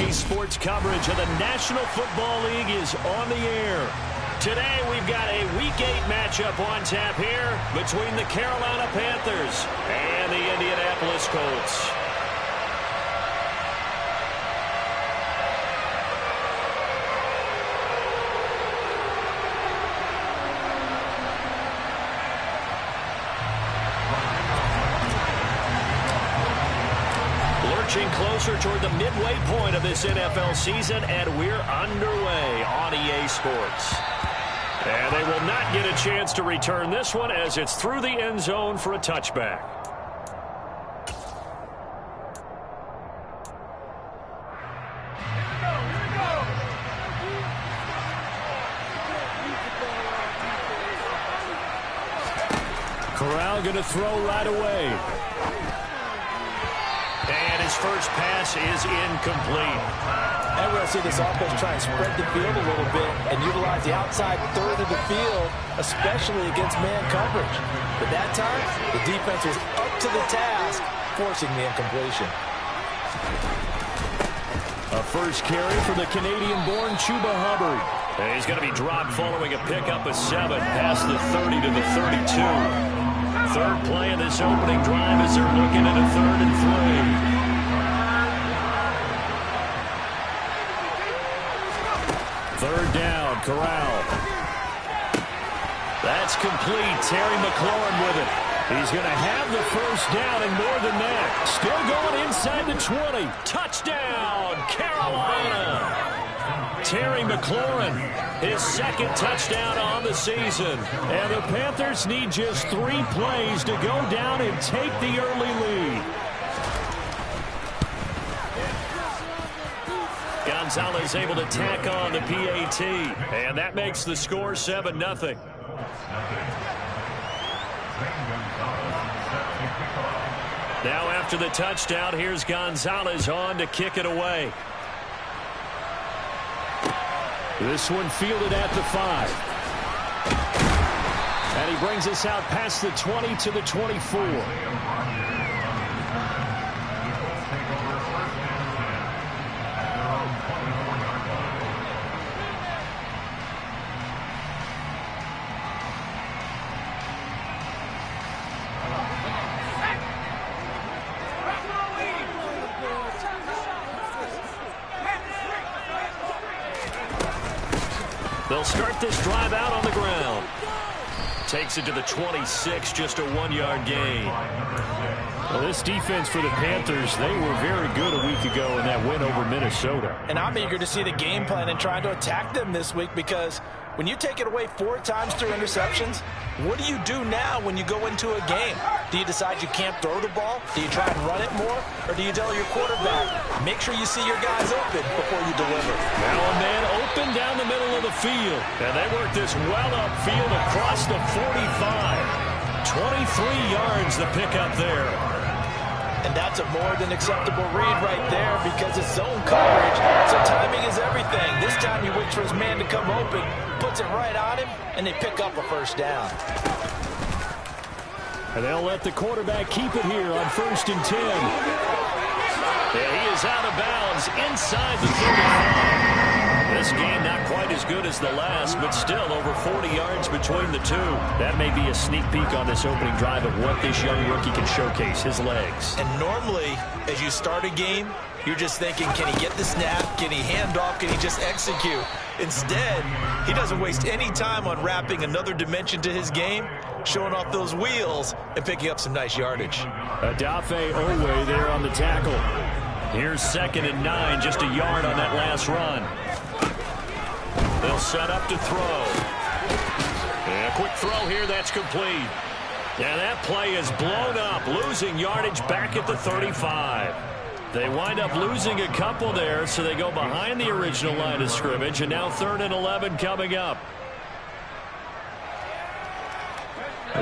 EA Sports coverage of the National Football League is on the air. Today we've got a Week 8 matchup on tap here between the Carolina Panthers and the Indianapolis Colts. Closer toward the midway point of this NFL season, and we're underway on EA Sports. And they will not get a chance to return this one as it's through the end zone for a touchback. Corral going to throw right away. And his first pass is incomplete. And we're going to see this offense try and spread the field a little bit and utilize the outside third of the field, especially against man coverage. But that time, the defense was up to the task, forcing the incompletion. A first carry for the Canadian-born Chuba Hubbard. And he's going to be dropped following a pickup of 7 past the 30 to the 32. Third play of this opening drive as they're looking at a 3rd and 3. Third down, Corral. That's complete. Terry McLaurin with it. He's going to have the first down and more than that. Still going inside the 20. Touchdown, Carolina. Terry McLaurin, his second touchdown on the season. And the Panthers need just 3 plays to go down and take the early lead. Gonzalez able to tack on the PAT. And that makes the score 7-0. Now after the touchdown, here's Gonzalez on to kick it away. This one fielded at the 5. And he brings us out past the 20 to the 24. They'll start this drive out on the ground. Takes it to the 26, just a 1-yard gain. Well, this defense for the Panthers, they were very good a week ago in that win over Minnesota. And I'm eager to see the game plan and trying to attack them this week, because when you take it away 4 times through interceptions, what do you do now when you go into a game? Do you decide you can't throw the ball? Do you try and run it more? Or do you tell your quarterback, make sure you see your guys open before you deliver? Now a man open down the middle of the field. And they work this well upfield across the 45. 23 yards the pickup there. And that's a more than acceptable read right there, because it's zone coverage, so timing is everything. This time he waits for his man to come open, puts it right on him, and they pick up a first down. And they'll let the quarterback keep it here on 1st and 10. Yeah, he is out of bounds inside the 35. This game not quite as good as the last, but still over 40 yards between the two. That may be a sneak peek on this opening drive of what this young rookie can showcase, his legs. And normally, as you start a game, you're just thinking, can he get the snap? Can he hand off? Can he just execute? Instead, he doesn't waste any time on wrapping another dimension to his game, showing off those wheels, and picking up some nice yardage. Odafe Oweh there on the tackle. Here's 2nd and 9, just a yard on that last run. They'll set up to throw. And a quick throw here, that's complete. And that play is blown up, losing yardage back at the 35. They wind up losing a couple there, so they go behind the original line of scrimmage, and now 3rd and 11 coming up.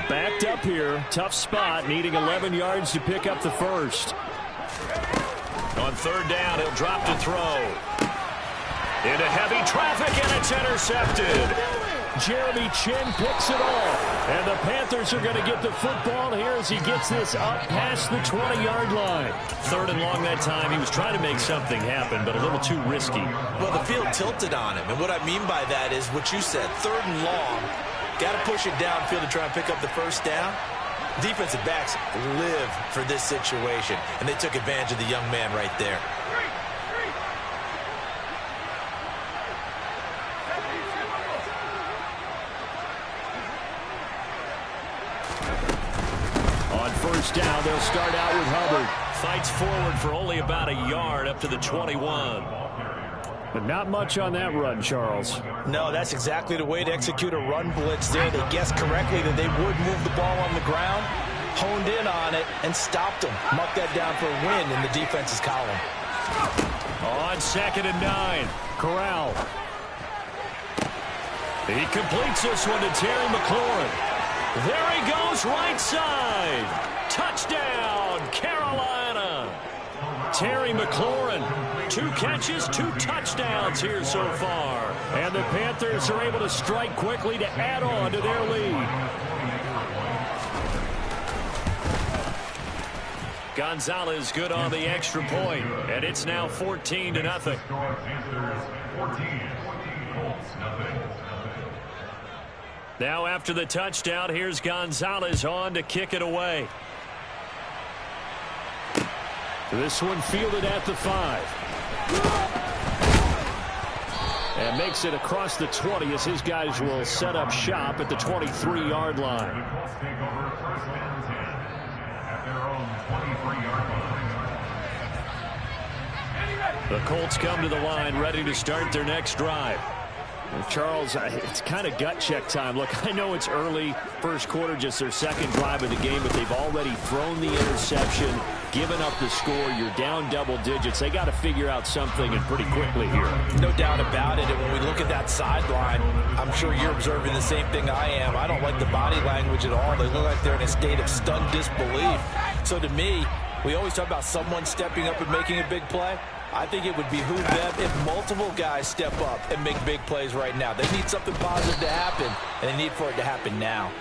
Backed up here, tough spot, needing 11 yards to pick up the first. On 3rd down, he'll drop to throw. Into heavy traffic, and it's intercepted. Jeremy Chinn picks it off. And the Panthers are going to get the football here as he gets this up past the 20-yard line. 3rd and long that time. He was trying to make something happen, but a little too risky. Well, the field tilted on him. And what I mean by that is what you said. 3rd and long. Got to push it downfield to try and pick up the first down. Defensive backs live for this situation, and they took advantage of the young man right there. On 1st down, they'll start out with Hubbard. Fights forward for only about a yard up to the 21. But not much on that run, Charles. No, that's exactly the way to execute a run blitz there. They guessed correctly that they would move the ball on the ground, honed in on it, and stopped them. Mark that down for a win in the defense's column. On 2nd and 9. Corral. He completes this one to Terry McLaurin. There he goes, right side. Touchdown, Carolina. Terry McLaurin, 2 catches, 2 touchdowns here so far. And the Panthers are able to strike quickly to add on to their lead. Gonzalez good on the extra point, and it's now 14-0. Now after the touchdown, here's Gonzalez on to kick it away. This one fielded at the 5. And makes it across the 20 as his guys will set up shop at the 23-yard line. The Colts come to the line ready to start their next drive. Charles, it's kind of gut check time. Look, I know it's early, first quarter, just their 2nd drive of the game, but they've already thrown the interception, given up the score. You're down double digits. They got to figure out something, and pretty quickly here. No doubt about it. And when we look at that sideline, I'm sure you're observing the same thing I am. I don't like the body language at all. They look like they're in a state of stunned disbelief. So to me, we always talk about someone stepping up and making a big play. I think it would behoove them if multiple guys step up and make big plays right now. They need something positive to happen, and they need for it to happen now.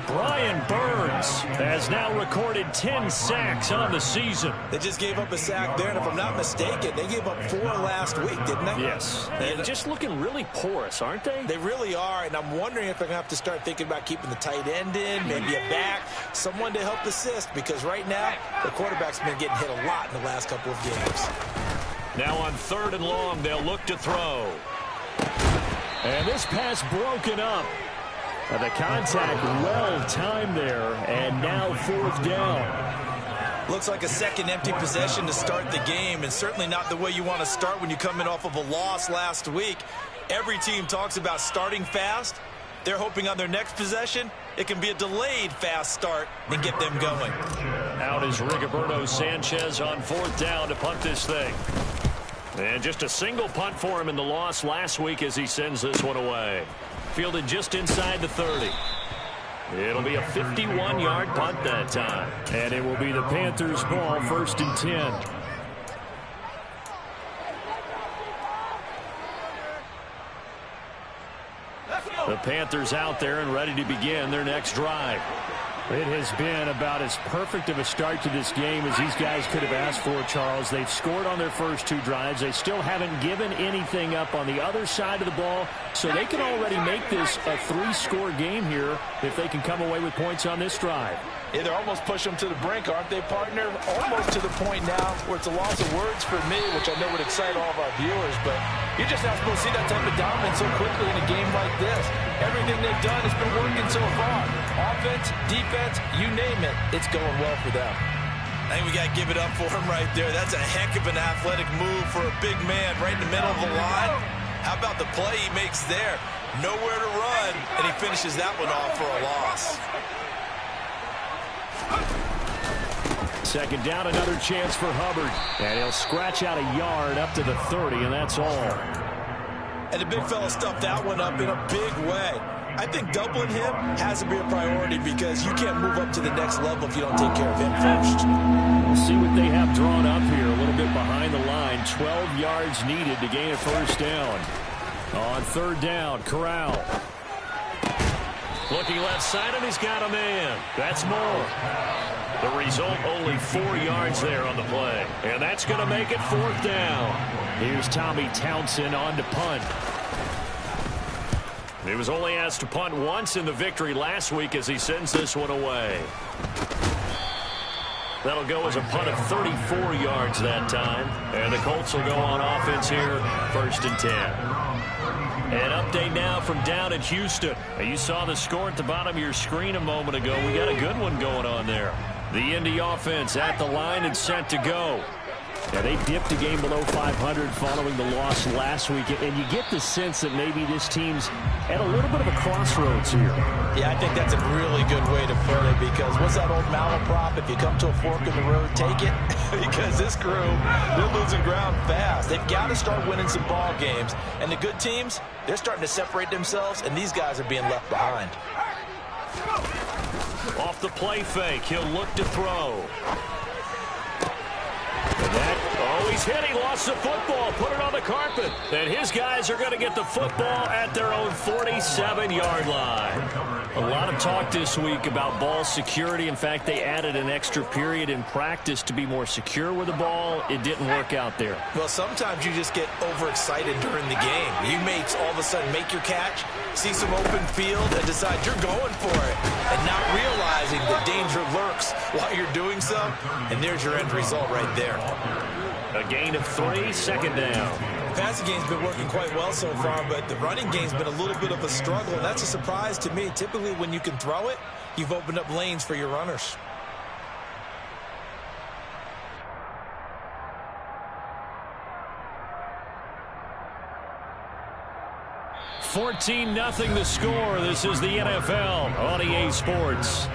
Brian Burns has now recorded 10 sacks on the season. They just gave up a sack there, and if I'm not mistaken, they gave up 4 last week, didn't they? Yes. And just looking really porous, aren't they? They really are, and I'm wondering if they're going to have to start thinking about keeping the tight end in, maybe a back, someone to help assist, because right now, the quarterback's been getting hit a lot in the last couple of games. Now on 3rd and long, they'll look to throw. And this pass broken up. The contact well timed there, and now 4th down. Looks like a second empty possession to start the game, and certainly not the way you want to start when you're coming off of a loss last week. Every team talks about starting fast. They're hoping on their next possession, it can be a delayed fast start and get them going. Out is Rigoberto Sanchez on 4th down to punt this thing. And just a single punt for him in the loss last week as he sends this one away. Fielded just inside the 30. It'll be a 51-yard punt that time. And it will be the Panthers' ball, 1st and 10. The Panthers out there and ready to begin their next drive. It has been about as perfect of a start to this game as these guys could have asked for, Charles. They've scored on their first 2 drives. They still haven't given anything up on the other side of the ball, so they can already make this a 3-score game here if they can come away with points on this drive. Yeah, they're almost pushing them to the brink, aren't they, partner? Almost to the point now where it's a loss of words for me, which I know would excite all of our viewers, but you're just not supposed to see that type of dominance so quickly in a game like this. Everything they've done has been working so far. Offense, defense, you name it, it's going well for them. I think we got to give it up for him right there. That's a heck of an athletic move for a big man right in the middle of the line. How about the play he makes there? Nowhere to run, and he finishes that one off for a loss. 2nd down, another chance for Hubbard. And he'll scratch out a yard up to the 30, and that's all. And the big fella stuffed that one up in a big way. I think doubling him has to be a priority because you can't move up to the next level if you don't take care of him first. We'll see what they have drawn up here. A little bit behind the line. 12 yards needed to gain a 1st down. On 3rd down, Corral. Looking left side, and he's got a man. That's more. The result, only 4 yards there on the play. And that's going to make it 4th down. Here's Tommy Townsend on to punt. He was only asked to punt once in the victory last week as he sends this one away. That'll go as a punt of 34 yards that time. And the Colts will go on offense here, 1st and 10. An update now from down in Houston. You saw the score at the bottom of your screen a moment ago. We got a good one going on there. The Indy offense at the line and set to go. Yeah, they dipped a game below 500 following the loss last week, and you get the sense that maybe this team's at a little bit of a crossroads here. Yeah, I think that's a really good way to put it, because what's that old malaprop? If you come to a fork in the road, take it. Because this crew, they're losing ground fast. They've got to start winning some ball games. And the good teams, they're starting to separate themselves, and these guys are being left behind. Off the play fake, he'll look to throw. He's hit. He lost the football. Put it on the carpet. And his guys are going to get the football at their own 47-yard line. A lot of talk this week about ball security. In fact, they added an extra period in practice to be more secure with the ball. It didn't work out there. Well, sometimes you just get overexcited during the game. You may all of a sudden make your catch, see some open field, and decide you're going for it, and not realizing the danger lurks while you're doing so. And there's your end result right there. A gain of 3, 2nd down. The passing game's been working quite well so far, but the running game's been a little bit of a struggle, and that's a surprise to me. Typically, when you can throw it, you've opened up lanes for your runners. $14-0 the score. This is the NFL on EA Sports.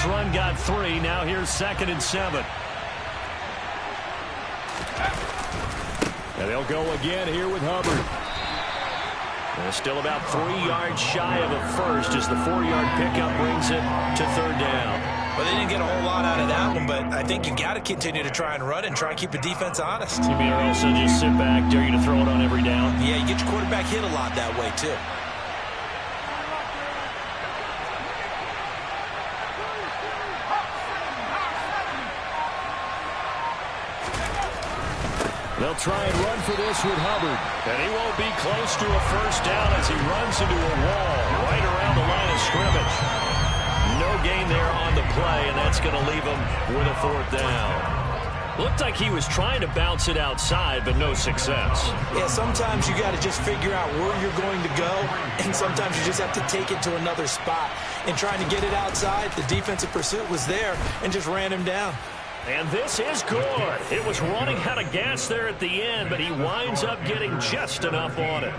Run got 3. Now here's 2nd and 7. And they'll go again here with Hubbard. And still about 3 yards shy of a first as the 4-yard pickup brings it to 3rd down. Well, they didn't get a whole lot out of that one, but I think you got to continue to try and run and try and keep the defense honest. You mean or also just sit back, dare you to throw it on every down? Yeah, you get your quarterback hit a lot that way, too. They'll try and run for this with Hubbard. And he won't be close to a first down as he runs into a wall right around the line of scrimmage. No gain there on the play, and that's going to leave him with a 4th down. Looked like he was trying to bounce it outside, but no success. Yeah, sometimes you got to just figure out where you're going to go, and sometimes you just have to take it to another spot. And trying to get it outside, the defensive pursuit was there and just ran him down. And this is good. It was running out of gas there at the end, but he winds up getting just enough on it.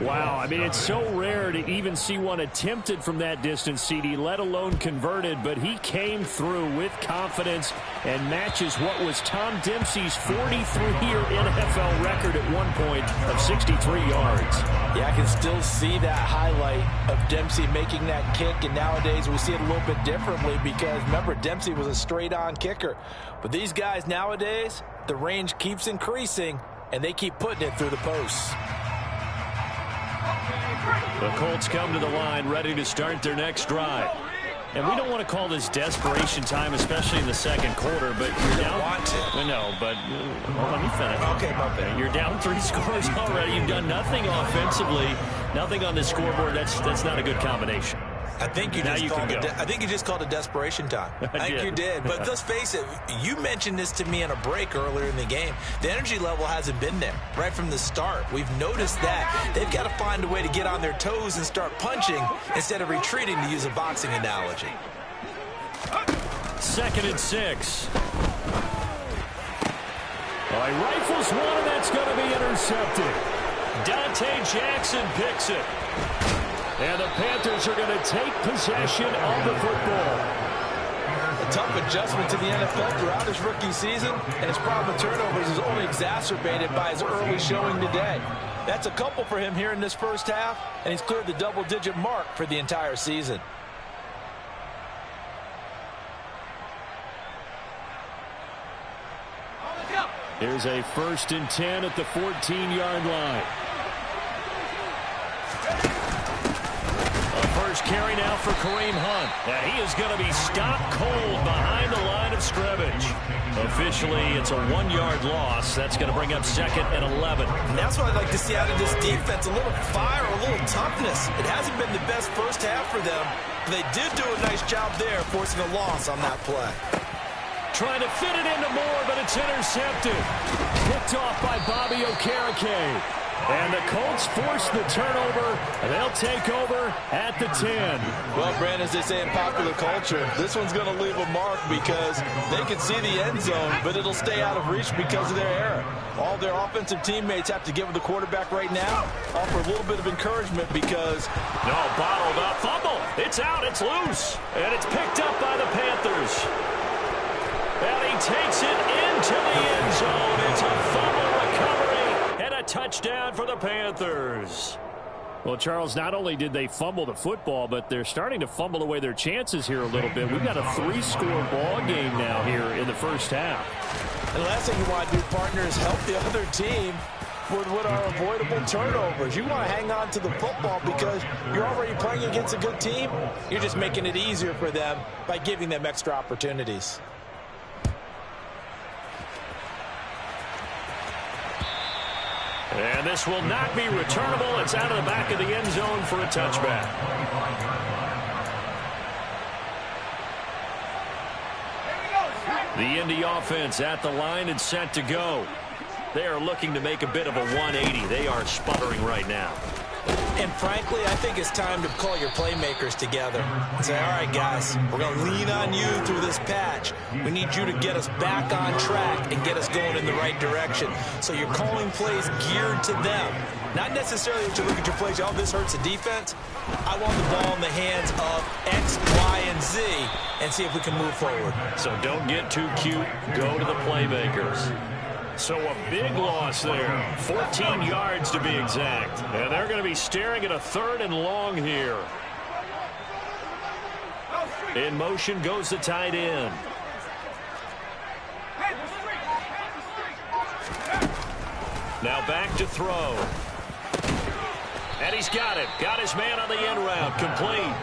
Wow, I mean, it's so rare to even see one attempted from that distance, CD, let alone converted, but he came through with confidence and matches what was Tom Dempsey's 43-year NFL record at one point of 63 yards. Yeah, I can still see that highlight of Dempsey making that kick, and nowadays we see it a little bit differently because, remember, Dempsey was a straight-on kicker. But these guys nowadays, the range keeps increasing, and they keep putting it through the posts. The Colts come to the line ready to start their next drive. And we don't want to call this desperation time, especially in the second quarter, but you're down. Want to. No, but let me finish. Okay, my bad. You're down 3 scores already. You've done nothing offensively, nothing on the scoreboard. That's not a good combination. I think you just called it desperation time. I think you did. But let's face it, you mentioned this to me in a break earlier in the game. The energy level hasn't been there right from the start. We've noticed that. They've got to find a way to get on their toes and start punching instead of retreating, to use a boxing analogy. 2nd and 6. Well, he rifles one, and that's going to be intercepted. Dante Jackson picks it. And the Panthers are going to take possession of the football. A tough adjustment to the NFL throughout his rookie season, and his problem with turnovers is only exacerbated by his early showing today. That's a couple for him here in this first half, and he's cleared the double-digit mark for the entire season. Here's a 1st and 10 at the 14-yard line. A first carry now for Kareem Hunt. Now he is going to be stopped cold behind the line of scrimmage. Officially, it's a 1-yard loss. That's going to bring up 2nd and 11. And that's what I'd like to see out of this defense, a little fire, a little toughness. It hasn't been the best first half for them, but they did do a nice job there, forcing a loss on that play. Trying to fit it into Moore, but it's intercepted. Picked off by Bobby Okereke. And the Colts force the turnover, and they'll take over at the 10. Well, Brandon, as they say in popular culture, this one's going to leave a mark because they can see the end zone, but it'll stay out of reach because of their error. All their offensive teammates have to give the quarterback right now, offer a little bit of encouragement because... No, bottled up. Fumble. It's out. It's loose. And it's picked up by the Panthers. And he takes it into the end zone. It's a fumble recovery and a touchdown for the Panthers. Well, Charles, not only did they fumble the football, but they're starting to fumble away their chances here a little bit. We've got a 3-score ball game now here in the first half. And the last thing you want to do, partner, is help the other team with what are avoidable turnovers. You want to hang on to the football because you're already playing against a good team. You're just making it easier for them by giving them extra opportunities. And this will not be returnable. It's out of the back of the end zone for a touchback. The Indy offense at the line and set to go. They are looking to make a bit of a 180. They are sputtering right now. And frankly, I think it's time to call your playmakers together and say, all right, guys, we're going to lean on you through this patch. We need you to get us back on track and get us going in the right direction. So you're calling plays geared to them. Not necessarily that you look at your plays, oh, this hurts the defense. I want the ball in the hands of X, Y, and Z and see if we can move forward. So don't get too cute. Go to the playmakers. So a big loss there. 14 yards to be exact. And they're going to be staring at a 3rd and long here. In motion goes the tight end. Now back to throw. And he's got it. Got his man on the end route. Complete.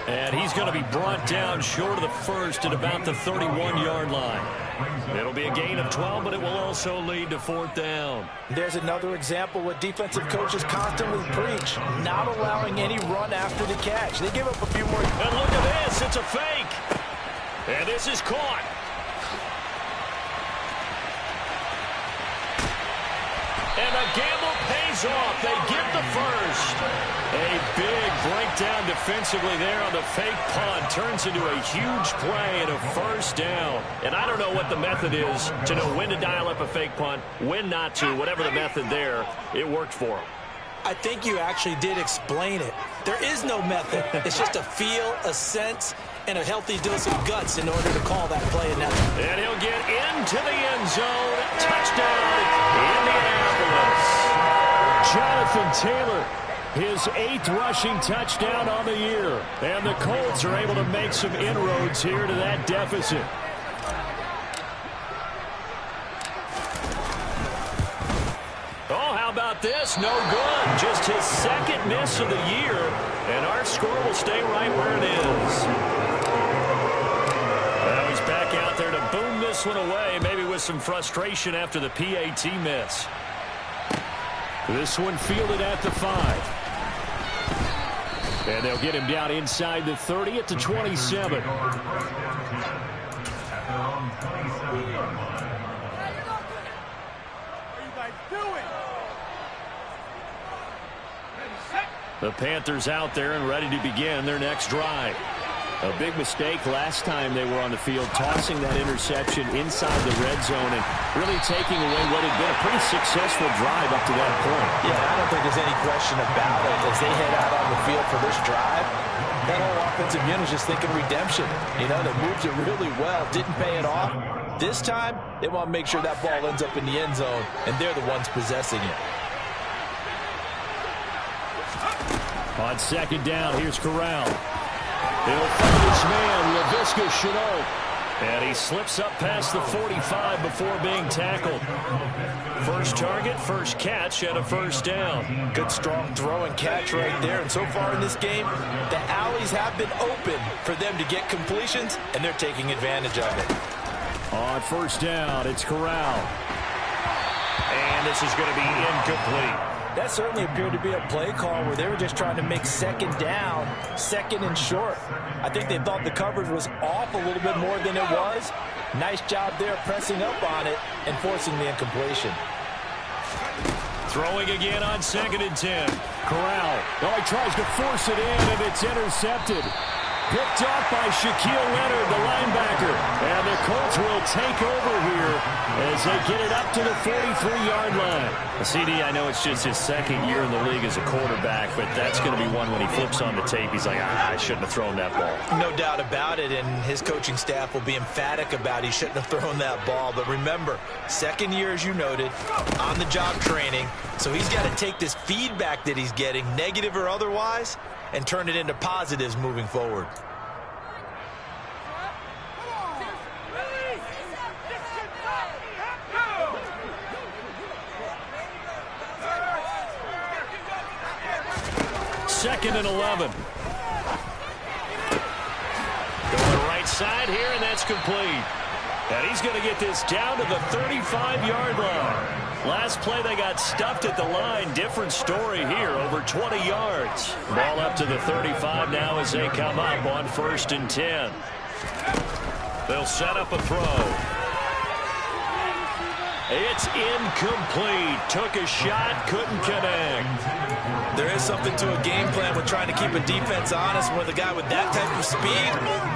And he's going to be brought down short of the first at about the 31-yard line. It'll be a gain of 12, but it will also lead to 4th down. There's another example what defensive coaches constantly preach, not allowing any run after the catch. They give up a few more. And look at this. It's a fake. And this is caught. And the gamble pays off. They get the first. A big breakdown defensively there on the fake punt. Turns into a huge play and a 1st down. And I don't know what the method is to know when to dial up a fake punt, when not to. Whatever the method there, it worked for them. I think you actually did explain it. There is no method. It's just a feel, a sense, and a healthy dose of guts in order to call that play in that. And he'll get into the end zone. Touchdown, Indianapolis. Jonathan Taylor, his 8th rushing touchdown on the year. And the Colts are able to make some inroads here to that deficit. Oh, how about this? No good. Just his 2nd miss of the year. And our score will stay right where it is. Well, he's back out there to boom this one away, maybe with some frustration after the PAT miss. This one fielded at the 5. And they'll get him down inside the 30 at the 27. The Panthers out there and ready to begin their next drive. A big mistake last time they were on the field, tossing that interception inside the red zone and really taking away what had been a pretty successful drive up to that point. Yeah, I don't think there's any question about it. As they head out on the field for this drive, that whole offensive unit is just thinking redemption. You know, they moved it really well, didn't pay it off. This time, they want to make sure that ball ends up in the end zone, and they're the ones possessing it. On second down, here's Corral. He'll find his man, Laviska Shenault. And he slips up past the 45 before being tackled. First target, first catch, and a first down. Good strong throw and catch right there. And so far in this game, the alleys have been open for them to get completions, and they're taking advantage of it. On first down, it's Corral. And this is going to be incomplete. That certainly appeared to be a play call where they were just trying to make second down, second and short. I think they thought the coverage was off a little bit more than it was. Nice job there pressing up on it and forcing the incompletion. Throwing again on 2nd and 10. Corral. Oh, he tries to force it in, and it's intercepted. Picked off by Shaquille Leonard, the linebacker. And the Colts will take over here as they get it up to the 43-yard line. CD, I know it's just his second year in the league as a quarterback, but that's going to be one when he flips on the tape. He's like, I shouldn't have thrown that ball. No doubt about it, and his coaching staff will be emphatic about he shouldn't have thrown that ball. But remember, second year, as you noted, on-the-job training. So he's got to take this feedback that he's getting, negative or otherwise, and turn it into positives moving forward. Second and 11. Go to the right side here, and that's complete. And he's going to get this down to the 35-yard line. Last play, they got stuffed at the line. Different story here, over 20 yards. Ball up to the 35 now as they come up on 1st and 10. They'll set up a throw. It's incomplete. Took a shot, couldn't connect. There is something to a game plan with trying to keep a defense honest. With a guy with that type of speed,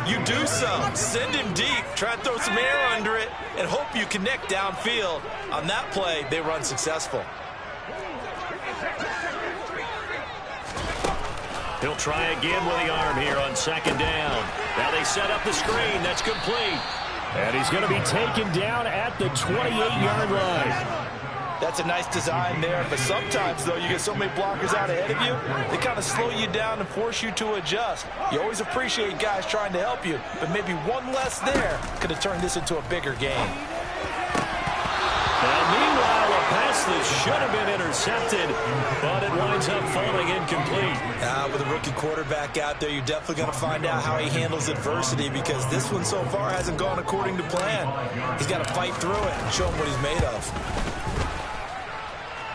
you do so. Send him deep, try to throw some air under it, and hope you connect downfield. On that play, they were unsuccessful. He'll try again with the arm here on 2nd down. Now they set up the screen. That's complete. And he's going to be taken down at the 28-yard line. That's a nice design there, but sometimes, though, you get so many blockers out ahead of you, they kind of slow you down and force you to adjust. You always appreciate guys trying to help you, but maybe one less there could have turned this into a bigger game. Now, meanwhile, a pass that should have been intercepted, but it winds up falling incomplete. With a rookie quarterback out there, you're definitely going to find out how he handles adversity, because this one so far hasn't gone according to plan. He's got to fight through it and show him what he's made of.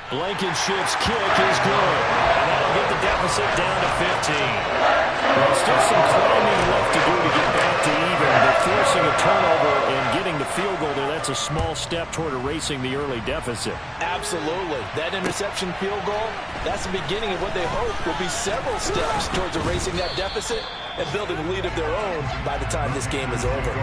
Blankenship's kick is good. And that'll get the deficit down to 15. There's still some climbing left to do to get back to even, but forcing a turnover and getting the field goal there, that's a small step toward erasing the early deficit. Absolutely. That interception field goal, that's the beginning of what they hope will be several steps towards erasing that deficit and building a lead of their own by the time this game is over.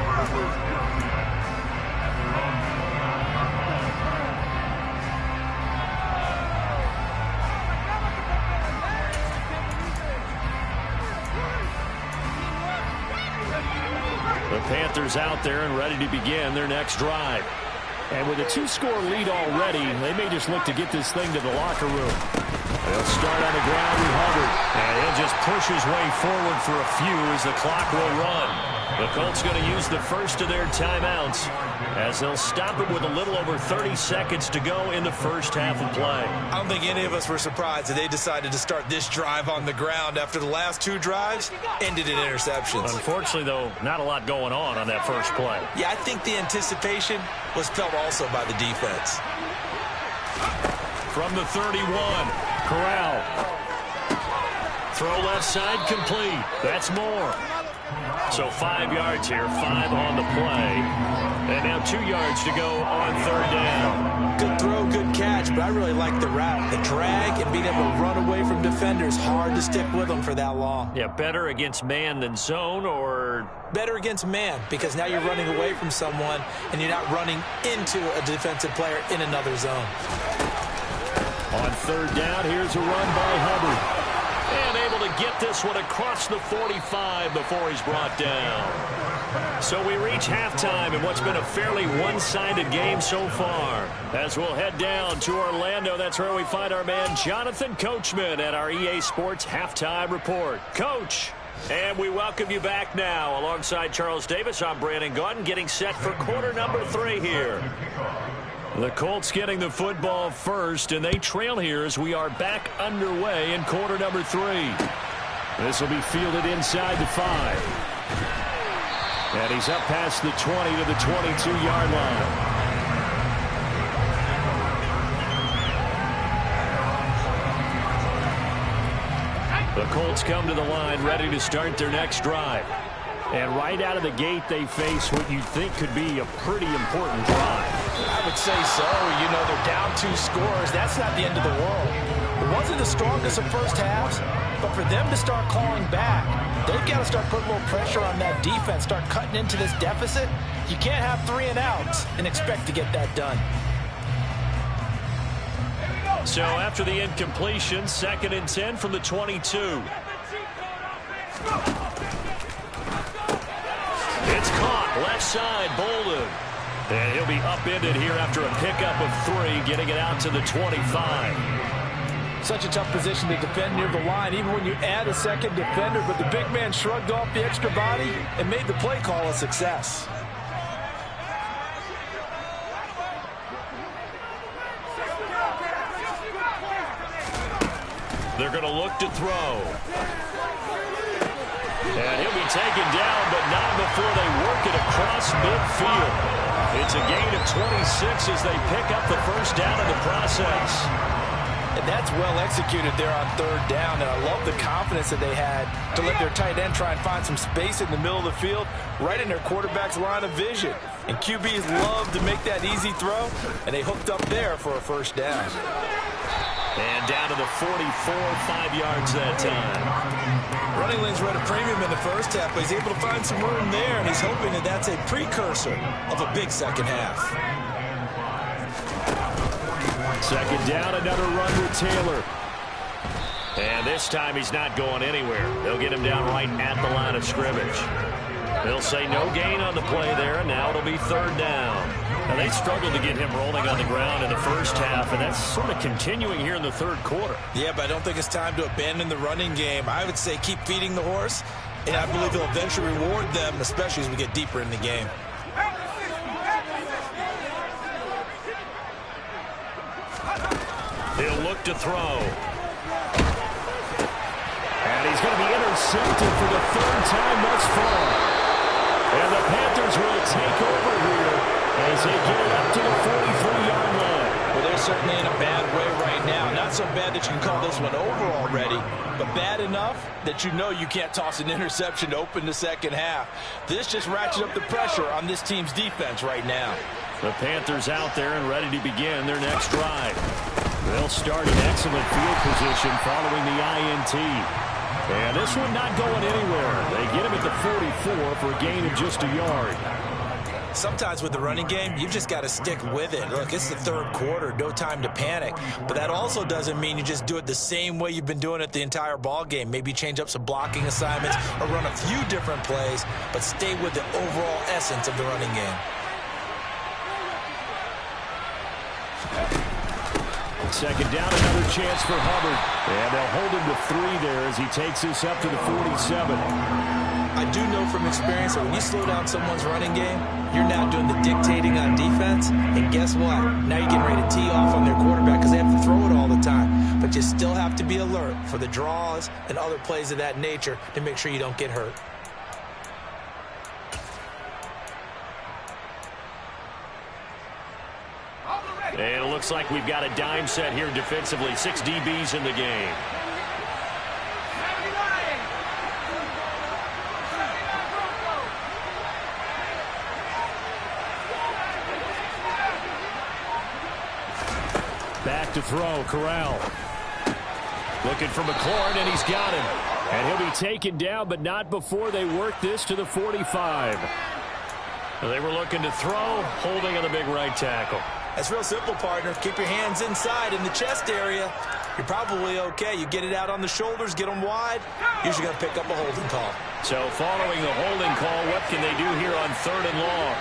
The Panthers out there and ready to begin their next drive. And with a 2-score lead already, they may just look to get this thing to the locker room. They'll start on the ground with Hubbard. And he'll just push his way forward for a few as the clock will run. The Colts going to use the first of their timeouts as they'll stop it with a little over 30 seconds to go in the first half of play. I don't think any of us were surprised that they decided to start this drive on the ground after the last 2 drives ended in interceptions. Unfortunately, though, not a lot going on that first play. Yeah, I think the anticipation was felt also by the defense. From the 31, Corral. throw left side complete. That's Moore. So 5 yards here, 5 on the play. And now 2 yards to go on third down. Good throw, good catch, but I really like the route. The drag and being able to run away from defenders, hard to stick with them for that long. Yeah, better against man than zone, or? Better against man, because now you're running away from someone and you're not running into a defensive player in another zone. On third down, here's a run by Hubbard. And able to get this one across the 45 before he's brought down. So we reach halftime in what's been a fairly one-sided game so far. As we'll head down to Orlando, that's where we find our man Jonathan Coachman at our EA Sports Halftime Report. Coach, and we welcome you back now. Alongside Charles Davis, I'm Brandon Gaudin, getting set for quarter number 3 here. The Colts getting the football first, and they trail here as we are back underway in quarter number 3. This will be fielded inside the 5. And he's up past the 20 to the 22-yard line. The Colts come to the line ready to start their next drive. And right out of the gate, they face what you'd think could be a pretty important drive. I would say so. You know, they're down 2 scores. That's not the end of the world. It wasn't the strongest of first halves, but for them to start clawing back, they've got to start putting a little pressure on that defense, start cutting into this deficit. You can't have 3 and outs and expect to get that done. So after the incompletion, 2nd and 10 from the 22. It's caught left side, Bolden. And he'll be upended here after a pickup of 3, getting it out to the 25. Such a tough position to defend near the line, even when you add a second defender, but the big man shrugged off the extra body and made the play call a success. They're going to look to throw. And he'll be taken down, but not before they work it across midfield. It's a gain of 26 as they pick up the first down in the process. And that's well executed there on third down, and I love the confidence that they had to let their tight end try and find some space in the middle of the field, right in their quarterback's line of vision. And QBs love to make that easy throw, and they hooked up there for a first down. And down to the 44, 5 yards that time. Running lanes were at a premium in the first half, but he's able to find some room there, and he's hoping that that's a precursor of a big second half. Second down, another run with Taylor. And this time he's not going anywhere. They'll get him down right at the line of scrimmage. They'll say no gain on the play there, and now it'll be third down. Now, they struggled to get him rolling on the ground in the first half, and that's sort of continuing here in the third quarter. Yeah, but I don't think it's time to abandon the running game. I would say keep feeding the horse, and I believe he'll eventually reward them, especially as we get deeper in the game. He'll look to throw. And he's going to be intercepted for the 3rd time thus far. And the Panthers will take over here as they get it up to the 43-yard line. Well, they're certainly in a bad way right now. Not so bad that you can call this one over already, but bad enough that you know you can't toss an interception to open the second half. This just ratchets up the pressure on this team's defense right now. The Panthers out there and ready to begin their next drive. They'll start in excellent field position following the INT. And this one not going anywhere. They get him at the 44 for a gain of just a yard. Sometimes with the running game, you've just got to stick with it. Look, it's the third quarter, no time to panic. But that also doesn't mean you just do it the same way you've been doing it the entire ball game. Maybe change up some blocking assignments or run a few different plays, but stay with the overall essence of the running game. Second down, another chance for Hubbard. And they'll hold him to 3 there as he takes this up to the 47. I do know from experience that when you slow down someone's running game, you're now doing the dictating on defense. And guess what? Now you're getting ready to tee off on their quarterback because they have to throw it all the time. But you still have to be alert for the draws and other plays of that nature to make sure you don't get hurt. And it looks like we've got a dime set here defensively. 6 DBs in the game. Back to throw, Corral. Looking for McLaurin, and he's got him. And he'll be taken down, but not before they work this to the 45. They were looking to throw, holding on the big right tackle. That's real simple, partner. Keep your hands inside in the chest area. You're probably okay. You get it out on the shoulders, get them wide. Usually going to pick up a holding call. So following the holding call, what can they do here on 3rd and long?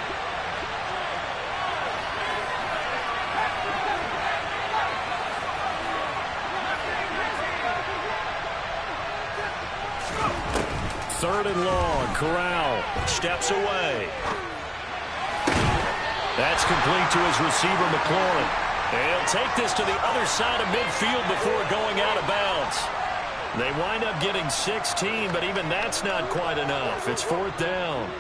Third and long, Corral Steps away. That's complete to his receiver, McLaurin. And he'll take this to the other side of midfield before going out of bounds. They wind up getting 16, but even that's not quite enough. It's 4th down.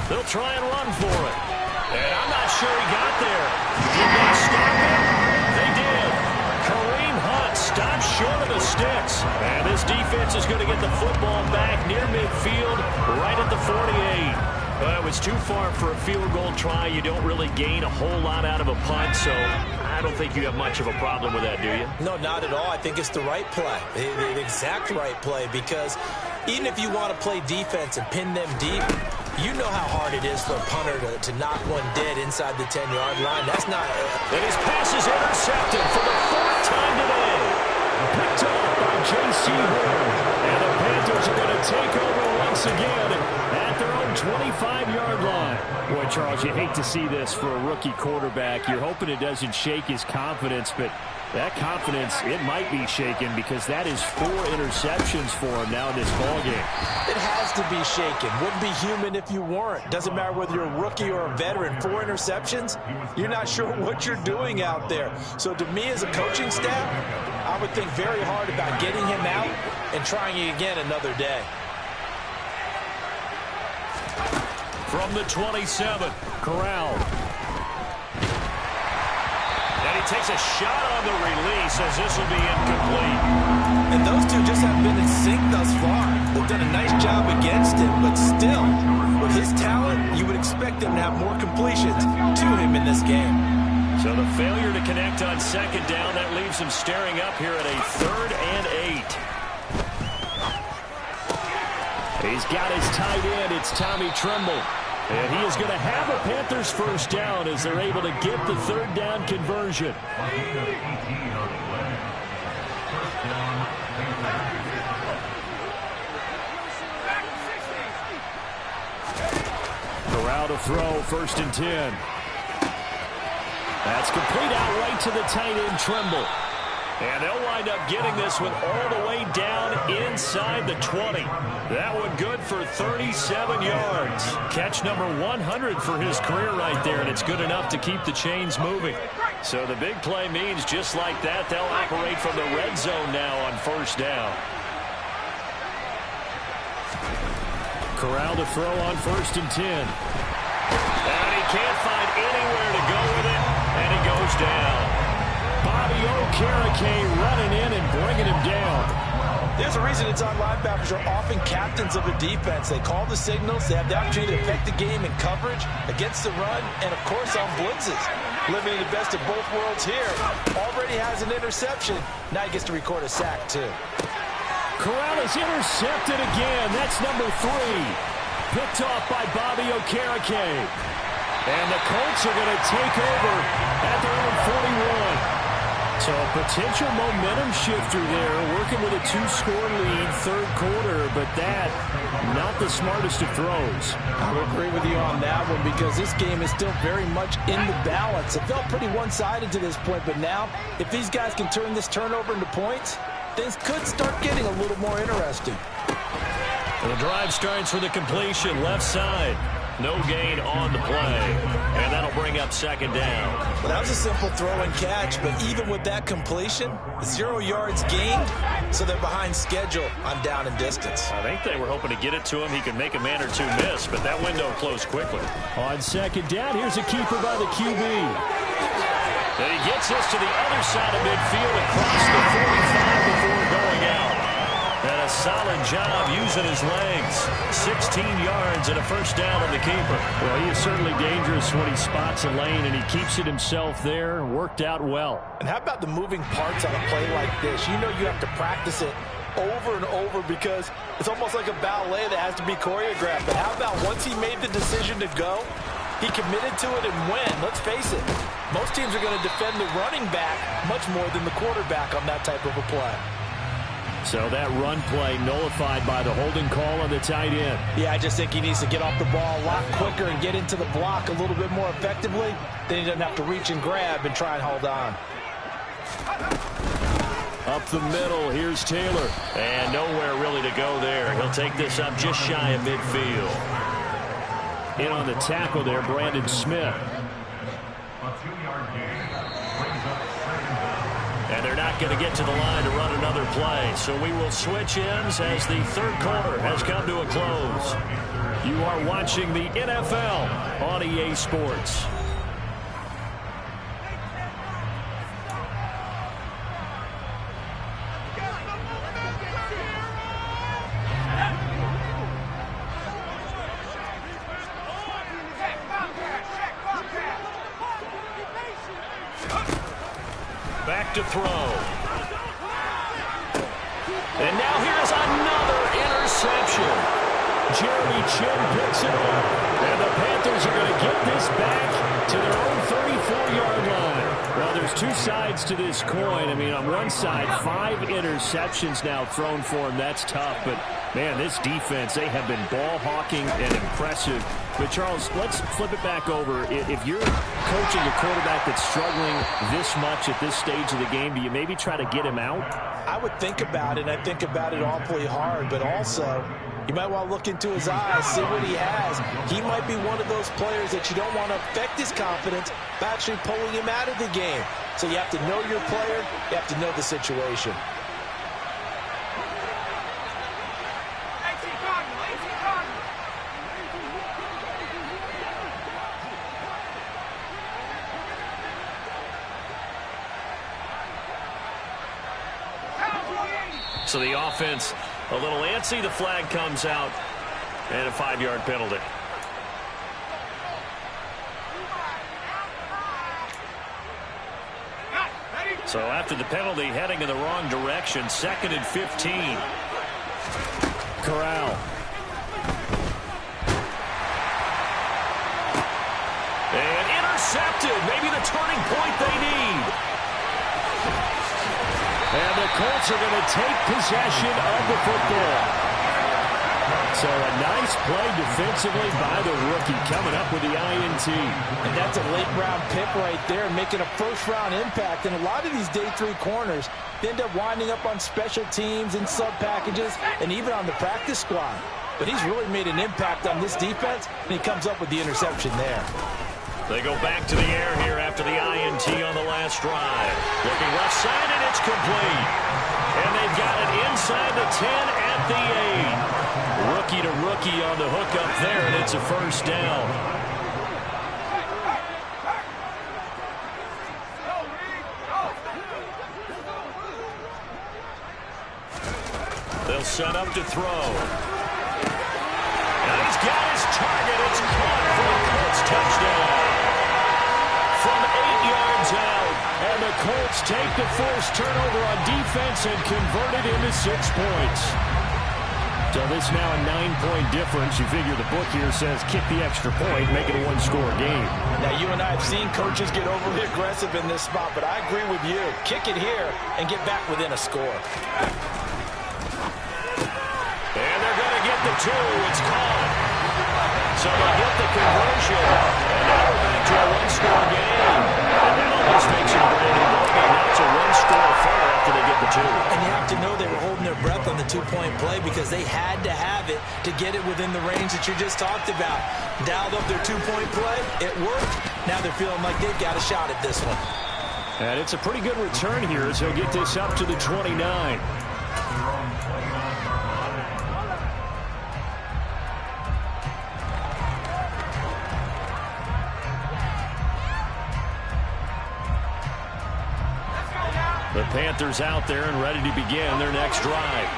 They'll try and run for it. And I'm not sure he got there. Did they stop him? They did. Kareem Hunt stops short of the sticks. And this defense is going to get the football back near midfield, right at the 48. Well, it was too far for a field goal try. You don't really gain a whole lot out of a punt, so I don't think you have much of a problem with that, do you? No, not at all. I think it's the right play, the exact right play, because even if you want to play defense and pin them deep, you know how hard it is for a punter to knock one dead inside the 10-yard line. That's not... And his pass is intercepted for the 4th time today. picked up by J.C. Horn. And the Panthers are going to take over once again at their own 25-yard line. Boy, Charles, you hate to see this for a rookie quarterback. You're hoping it doesn't shake his confidence, but that confidence, it might be shaken because that is 4 interceptions for him now in this ballgame. It has to be shaken. Wouldn't be human if you weren't. Doesn't matter whether you're a rookie or a veteran. 4 interceptions, you're not sure what you're doing out there. So to me as a coaching staff, I would think very hard about getting him out and trying it again another day. From the 27, Corral. And he takes a shot on the release as this will be incomplete. And those two just haven't been in sync thus far. They've done a nice job against him, but still, with his talent, you would expect him to have more completions to him in this game. So the failure to connect on 2nd down, that leaves him staring up here at a 3rd and 8. He's got his tight end. It's Tommy Tremble. And he is going to have a Panthers first down as they're able to get the 3rd down conversion. Corral to throw, 1st and 10. That's complete out right to the tight end, Tremble. And they'll wind up getting this one all the way down inside the 20. That one good for 37 yards. Catch number 100 for his career right there, and it's good enough to keep the chains moving. So the big play means just like that, they'll operate from the red zone now on 1st down. Corral to throw on 1st and 10. And he can't find anywhere to go with it, and he goes down. Bobby Okereke running in and bringing him down. There's a reason inside linebackers are often captains of a defense. They call the signals. They have the opportunity to affect the game in coverage, against the run, and, of course, on blitzes. Living in the best of both worlds here. Already has an interception. Now he gets to record a sack, too. Corral is intercepted again. That's number 3. Picked off by Bobby Okereke. And the Colts are going to take over at their own 41. So a potential momentum shifter there, working with a 2-score lead, 3rd quarter, but that, not the smartest of throws. I would agree with you on that one because this game is still very much in the balance. It felt pretty one-sided to this point, but now, if these guys can turn this turnover into points, things could start getting a little more interesting. The drive starts with a completion, left side. No gain on the play, and that'll bring up 2nd down. Well, that was a simple throw and catch, but even with that completion, 0 yards gained, so they're behind schedule on down and distance. I think they were hoping to get it to him. He could make a man or 2 miss, but that window closed quickly. On 2nd down, here's a keeper by the QB. And he gets this to the other side of midfield across the 45 before going out. And a solid job using his legs. 16 yards and a first down on the keeper. Well, he is certainly dangerous when he spots a lane, and he keeps it himself there. Worked out well. And how about the moving parts on a play like this? You know you have to practice it over and over because it's almost like a ballet that has to be choreographed. But how about once he made the decision to go, he committed to it and went. Let's face it, most teams are going to defend the running back much more than the quarterback on that type of a play. So that run play nullified by the holding call on the tight end. Yeah, I just think he needs to get off the ball a lot quicker and get into the block a little bit more effectively. Then he doesn't have to reach and grab and try and hold on. Up the middle, here's Taylor. And nowhere really to go there. He'll take this up just shy of midfield. In on the tackle there, Brandon Smith. And they're not going to get to the line to run another play. So we will switch ends as the third quarter has come to a close. You are watching the NFL on EA Sports. Back to throw. And now here's another interception. Jeremy Chinn picks it up. And the Panthers are going to get this back to their own 34-yard line. Well, there's two sides to this coin. I mean, on one side, 5 interceptions now thrown for him. That's tough. But, man, this defense, they have been ball hawking and impressive. But, Charles, let's flip it back over. If you're coaching a quarterback that's struggling this much at this stage of the game, do you maybe try to get him out? I would think about it. I think about it awfully hard. But also, you might want to look into his eyes, see what he has. He might be one of those players that you don't want to affect his confidence by actually pulling him out of the game. So you have to know your player. You have to know the situation. So the offense a little antsy. The flag comes out and a 5-yard penalty. So after the penalty, heading in the wrong direction, 2nd and 15. Corral. And intercepted. Maybe the turning point they need. And the Colts are going to take possession of the football. So a nice play defensively by the rookie coming up with the INT. And that's a late-round pick right there, making a first-round impact. And a lot of these day 3 corners end up winding up on special teams and sub-packages and even on the practice squad. But he's really made an impact on this defense, and he comes up with the interception there. They go back to the air here after the INT on the last drive. Looking left side, and it's complete. And they've got it inside the 10 at the 8. Rookie to rookie on the hook up there, and it's a first down. They'll set up to throw. And he's got his target. It's caught for a Colts touchdown. From 8 yards out. And the Colts take the forced turnover on defense and convert it into 6 points. So this now a 9-point difference. You figure the book here says kick the extra point, make it a 1-score game. Now, you and I have seen coaches get overly aggressive in this spot, but I agree with you. Kick it here and get back within a score. And they're going to get the 2. It's caught. So they get the conversion. And now we're back to a 1-score game. And that almost makes it Brandon Morgan. Now it's a 1-score affair after they get the 2. And you have to know they were holding their breath on the 2-point play because they had to have it to get it within the range that you just talked about. Dialed up their 2-point play. It worked. Now they're feeling like they've got a shot at this one. And it's a pretty good return here as he'll get this up to the 29. Panthers out there and ready to begin their next drive.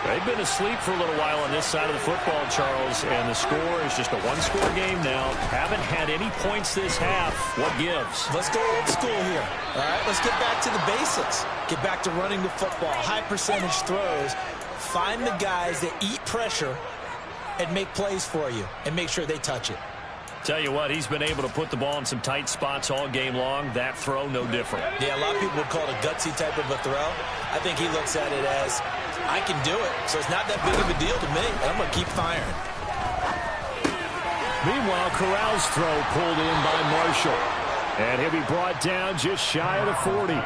They've been asleep for a little while on this side of the football, Charles, and the score is just a one-score game now. Haven't had any points this half. What gives? Let's go old school here. All right, let's get back to the basics. Get back to running the football, high percentage throws. Find the guys that eat pressure and make plays for you and make sure they touch it. Tell you what, he's been able to put the ball in some tight spots all game long. That throw, no different. Yeah, a lot of people would call it a gutsy type of a throw. I think he looks at it as, I can do it, so it's not that big of a deal to me. I'm going to keep firing. Meanwhile, Corral's throw pulled in by Marshall. And he'll be brought down just shy of the 40.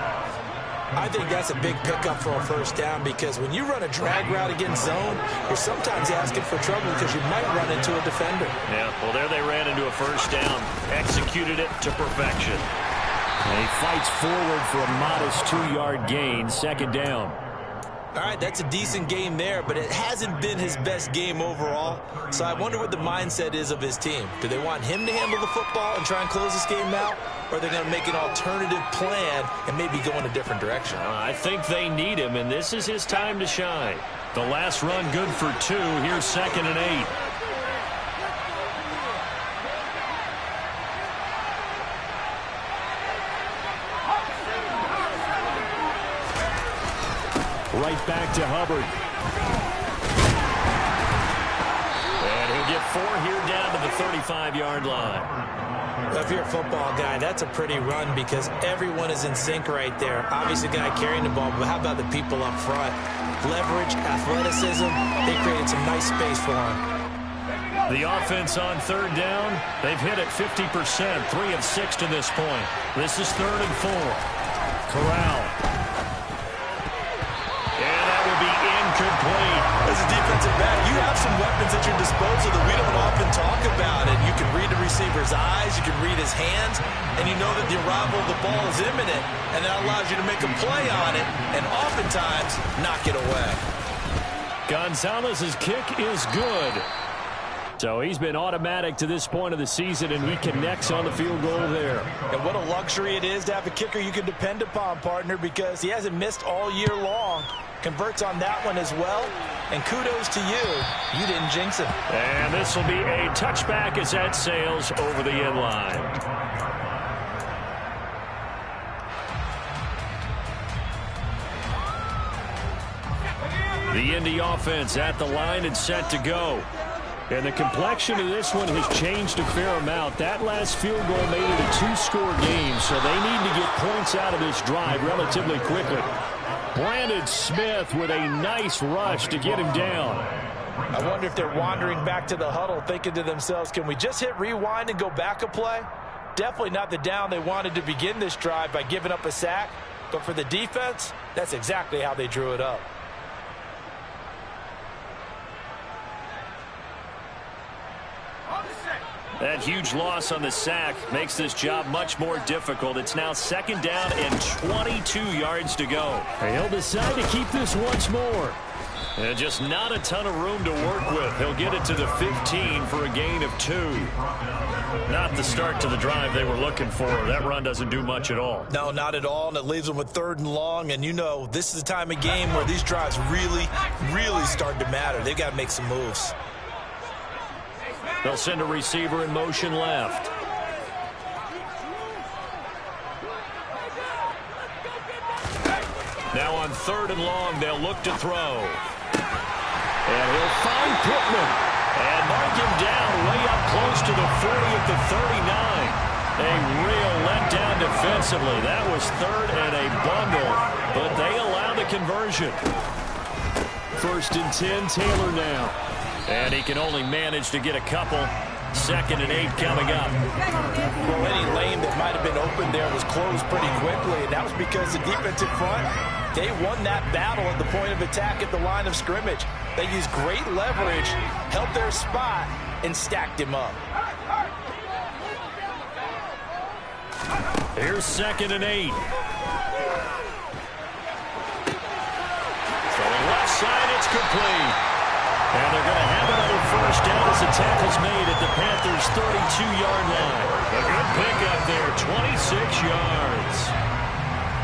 I think that's a big pickup for a first down because when you run a drag route against zone, you're sometimes asking for trouble because you might run into a defender. Yeah, well, there they ran into a first down. Executed it to perfection. And he fights forward for a modest 2-yard gain, second down. All right, that's a decent game there, but it hasn't been his best game overall. So I wonder what the mindset is of his team. Do they want him to handle the football and try and close this game out? Or are they going to make an alternative plan and maybe go in a different direction? I think they need him, and this is his time to shine. The last run good for 2. Here's 2nd and 8. Right back to Hubbard. And he'll get 4 here down to the 35-yard line. If you're a football guy, that's a pretty run because everyone is in sync right there. Obviously, the guy carrying the ball, but how about the people up front? Leverage, athleticism, they created some nice space for him. The offense on 3rd down, they've hit it 50%, 3 of 6 to this point. This is 3rd and 4. Corral. Incomplete. As a defensive back, you have some weapons at your disposal that we don't often talk about. And you can read the receiver's eyes, you can read his hands, and you know that the arrival of the ball is imminent, and that allows you to make a play on it and oftentimes knock it away. Gonzalez's kick is good. So he's been automatic to this point of the season, and he connects on the field goal there. And what a luxury it is to have a kicker you can depend upon, partner, because he hasn't missed all year long. Converts on that one as well. And kudos to you. You didn't jinx him. And this will be a touchback as that sails over the end line. The Indy offense at the line and set to go. And the complexion of this one has changed a fair amount. That last field goal made it a 2-score game, so they need to get points out of this drive relatively quickly. Brandon Smith with a nice rush to get him down. I wonder if they're wandering back to the huddle thinking to themselves, can we just hit rewind and go back a play? Definitely not the down they wanted to begin this drive by giving up a sack. But for the defense, that's exactly how they drew it up. That huge loss on the sack makes this job much more difficult. It's now 2nd down and 22 yards to go. And he'll decide to keep this once more. And just not a ton of room to work with. He'll get it to the 15 for a gain of 2. Not the start to the drive they were looking for. That run doesn't do much at all. No, not at all, and it leaves them with 3rd and long. And you know, this is the time of game where these drives really, really start to matter. They've got to make some moves. They'll send a receiver in motion left. Now on 3rd and long, they'll look to throw. And he'll find Pittman. And mark him down way up close to the 40 at the 39. A real letdown defensively. That was 3rd and a bundle, but they allow the conversion. 1st and 10, Taylor now. And he can only manage to get a couple. 2nd and 8 coming up. Well, any lane that might have been open there was closed pretty quickly, and that was because the defensive front, they won that battle at the point of attack at the line of scrimmage. They used great leverage, held their spot, and stacked him up. Here's 2nd and 8. Throwing left side, it's complete. And they're going to have another first down as the tackle's made at the Panthers' 32-yard line. A good pickup there, 26 yards.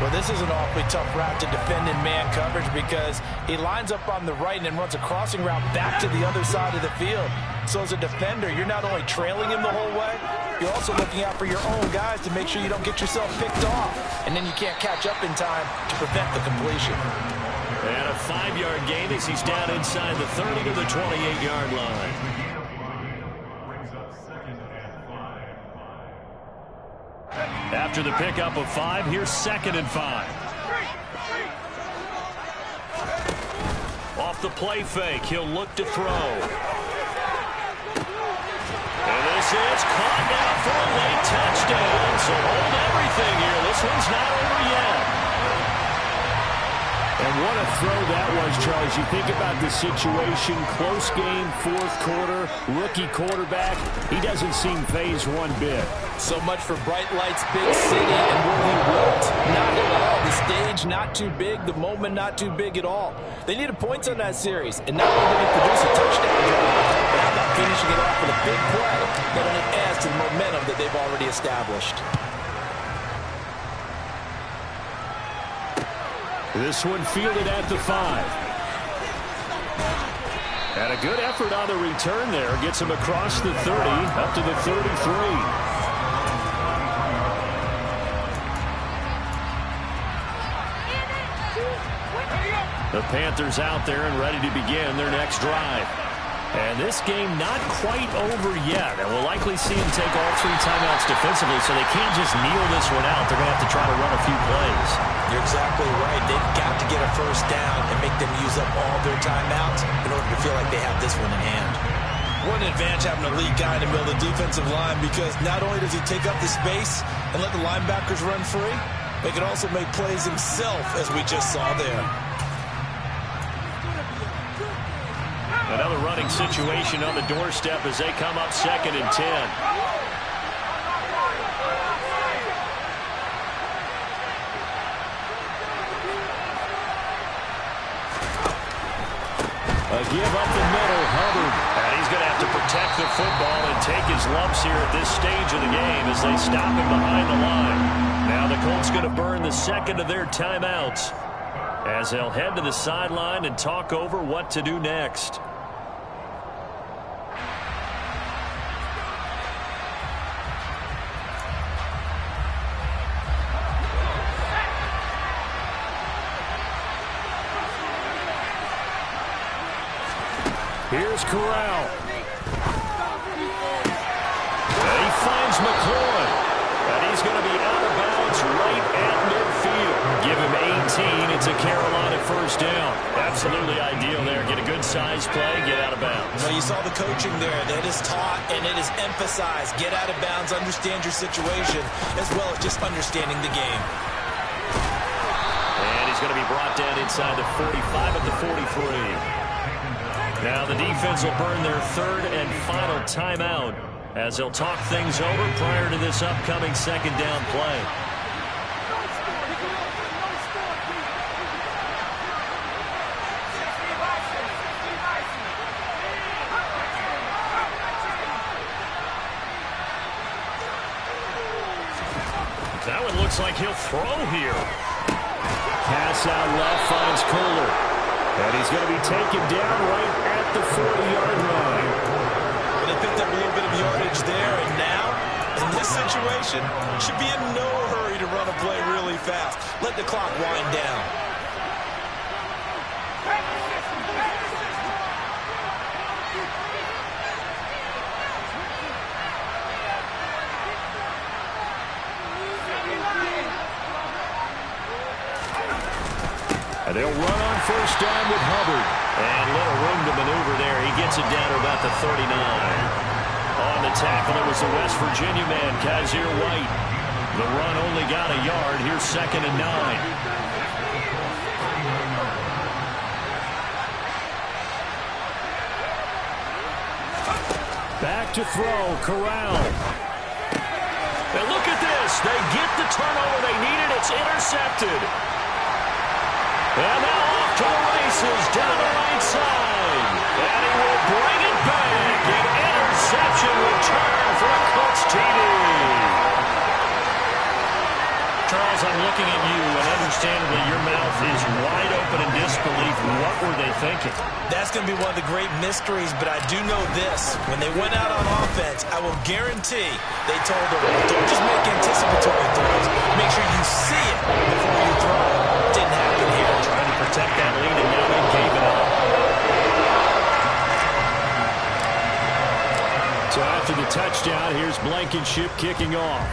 Well, this is an awfully tough route to defend in man coverage because he lines up on the right and then runs a crossing route back to the other side of the field. So as a defender, you're not only trailing him the whole way, you're also looking out for your own guys to make sure you don't get yourself picked off. And then you can't catch up in time to prevent the completion. And a 5-yard gain as he's down inside the 30 to the 28-yard line. After the pickup of 5, here's 2nd and 5. Off the play fake, he'll look to throw. And this is caught now for a late touchdown. So hold everything here. This one's not over yet. And what a throw that was, Charles. You think about the situation, close game, 4th quarter, rookie quarterback. He doesn't seem fazed one bit. So much for bright lights, big city, and where he won't. Not at all. The stage not too big, the moment not too big at all. They needed points on that series, and not only did he produce a touchdown drive, but how about finishing it off with a big play that only adds to the momentum that they've already established. This one fielded at the 5. And a good effort on the return there. Gets him across the 30, up to the 33. The Panthers out there and ready to begin their next drive. And this game not quite over yet. And we'll likely see them take all 3 timeouts defensively, so they can't just kneel this one out. They're going to have to try to run a few plays. You're exactly right. They've got to get a first down and make them use up all their timeouts in order to feel like they have this one in hand. What an advantage having a lead guy in the middle of the defensive line, because not only does he take up the space and let the linebackers run free, but he can also make plays himself, as we just saw there. Another running situation on the doorstep as they come up 2nd and 10. A give up the middle, Hubbard. And he's going to have to protect the football and take his lumps here at this stage of the game as they stop him behind the line. Now the Colts going to burn the 2nd of their timeouts as they'll head to the sideline and talk over what to do next. Here's Corral. And he finds McLaurin. And he's going to be out of bounds right at midfield. Give him 18. It's a Carolina first down. Absolutely ideal there. Get a good size play, get out of bounds. Well, you saw the coaching there. That is taught and it is emphasized. Get out of bounds, understand your situation, as well as just understanding the game. And he's going to be brought down inside the 45 at the 43. Now the defense will burn their 3rd and final timeout as they'll talk things over prior to this upcoming 2nd down play. That one looks like he'll throw here. Pass out left finds Kohler. And he's going to be taken down right at the 40-yard line. Well, they picked up a little bit of yardage there, and now, in this situation, should be in no hurry to run a play really fast. Let the clock wind down. And they'll run on first down with Hubbard. And little room to maneuver there. He gets it down to about the 39. On the tackle, it was the West Virginia man, Kaiser White. The run only got a yard. Here's 2nd and 9. Back to throw, Corral. And look at this. They get the turnover they needed. It's intercepted. And now off to the races down the right side. And he will bring it back. An interception return for a Colts TD. Charles, I'm looking at you. An is wide open in disbelief. What were they thinking? That's going to be one of the great mysteries, but I do know this. When they went out on offense, I will guarantee they told them, don't just make anticipatory throws. Make sure you see it before you throw it. Didn't happen here. Trying to protect that lead, and now they gave it up. So after the touchdown, here's Blankenship kicking off.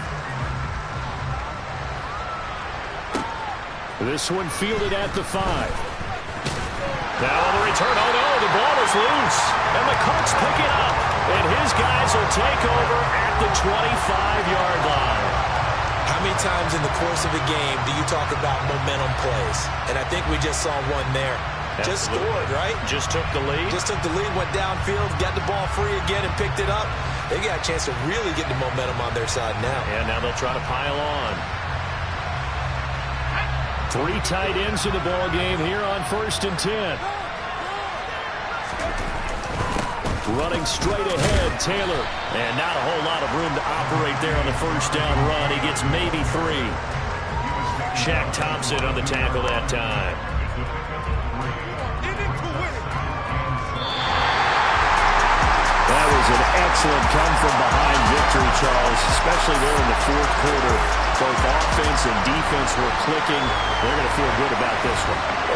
This one fielded at the 5. Now on the return, oh no, the ball is loose. And the Colts pick it up. And his guys will take over at the 25-yard line. How many times in the course of a game do you talk about momentum plays? And I think we just saw one there. Just scored, right? Just took the lead. Just took the lead, went downfield, got the ball free again and picked it up. They got a chance to really get the momentum on their side now. And now they'll try to pile on. 3 tight ends in the ball game here on 1st and 10. Running straight ahead, Taylor. And not a whole lot of room to operate there on the first down run. He gets maybe 3. Shaq Thompson on the tackle that time. That was an excellent come-from-behind victory, Charles, especially there in the 4th quarter. Both offense and defense were clicking. They're going to feel good about this one.